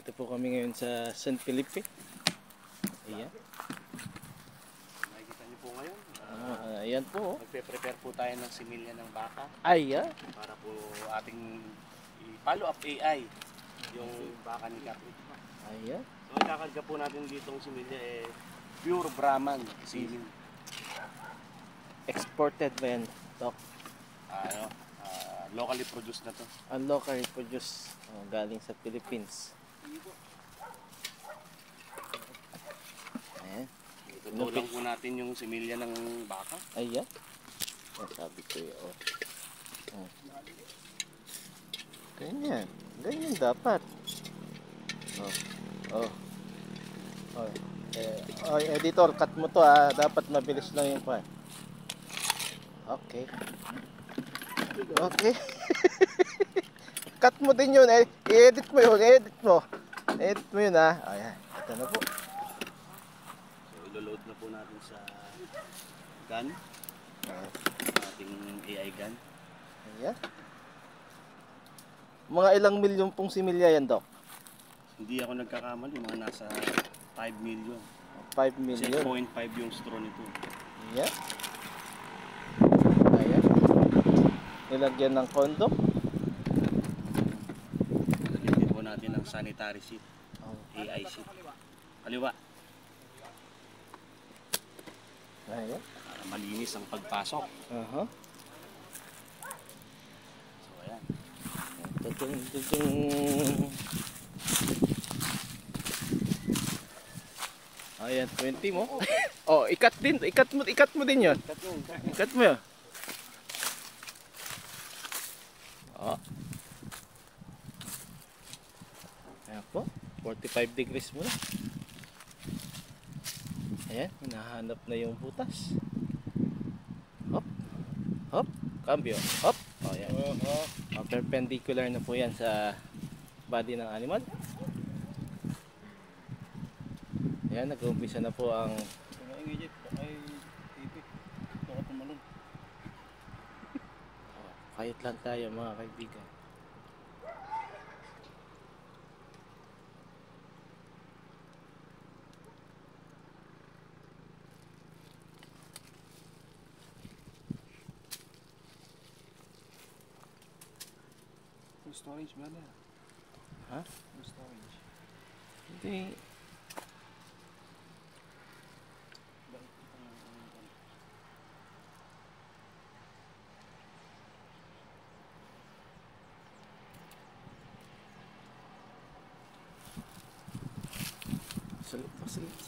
Dito po kami ngayon sa San Felipe. Ayan. Nakikita niyo po ngayon. Ayan po. Magpe-prepare po tayo ng similya ng baka. Ayan. Para po ating i-follow up AI yung baka ni Capri. Ayan. So ikakarga po natin dito ng similya pure Brahman siling. Exported ba yan, Doc? Locally produced na to. Locally produced. Galing sa Philippines. Ayan. Itutulang po natin yung similya ng baka. Ayan. Sabi ko yun. Ganyan. Ganyan dapat. Editor, cut mo to ha. Dapat mabilis lang yung pan. Okay. Okay. Cut mo din yun. I-edit mo yun. Edit mo yun ha. Ayan. Ito na po. So ilo-load na po natin sa gun. Ating AI gun. Ayan. Mga ilang milyon pong similya yan, Doc? Hindi ako nagkakamali. Mga nasa 5 million. 5 million. 6.5 yung straw nito. Ayan. Ayan. Nilagyan ng kondom. Nilagyan po natin ng sanitary seat. AI seat. Kaliwa. Ayan. Para malinis ang pagpasok. So ayan. Ayan, 20 mo. Ikat mo din 'yon. Ikat mo 'yon. Ayan po, 45 degrees muna. Ayan, hinahanap na yung butas. Hop, cambio. Hop. Ayan. Perpendicular na po yan sa body ng animal. Ayan, nag-uumpisa na po ang kahit lang tayo mga kaibigan. Full storage ba na? Ha? Full storage. Hindi.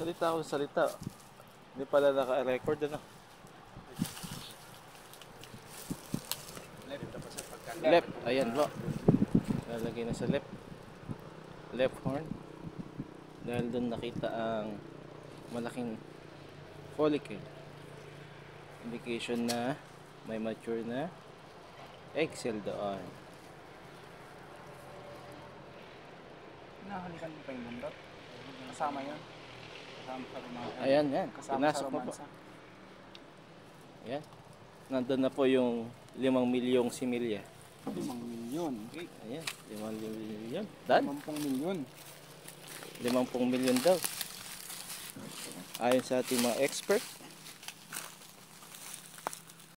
Salita ako salita. Hindi pala naka-record ano. Left. Ayan po. Lalagay na sa left. Left horn. Dahil doon nakita ang malaking follicle. Indication na may mature na egg cell doon. Nahalikan mo pa yung bundot? Kasama yun? Kasama pa rin mga... Ayan, yan. Kasama Pinasok sa mo po. romansa. Ayan. Nandun na po yung 5 milyong similya. 5 milyon. Okay. Ayan, 5 milyon. Dan? 50 milyon. 50 milyon daw. Ayon sa ating mga expert.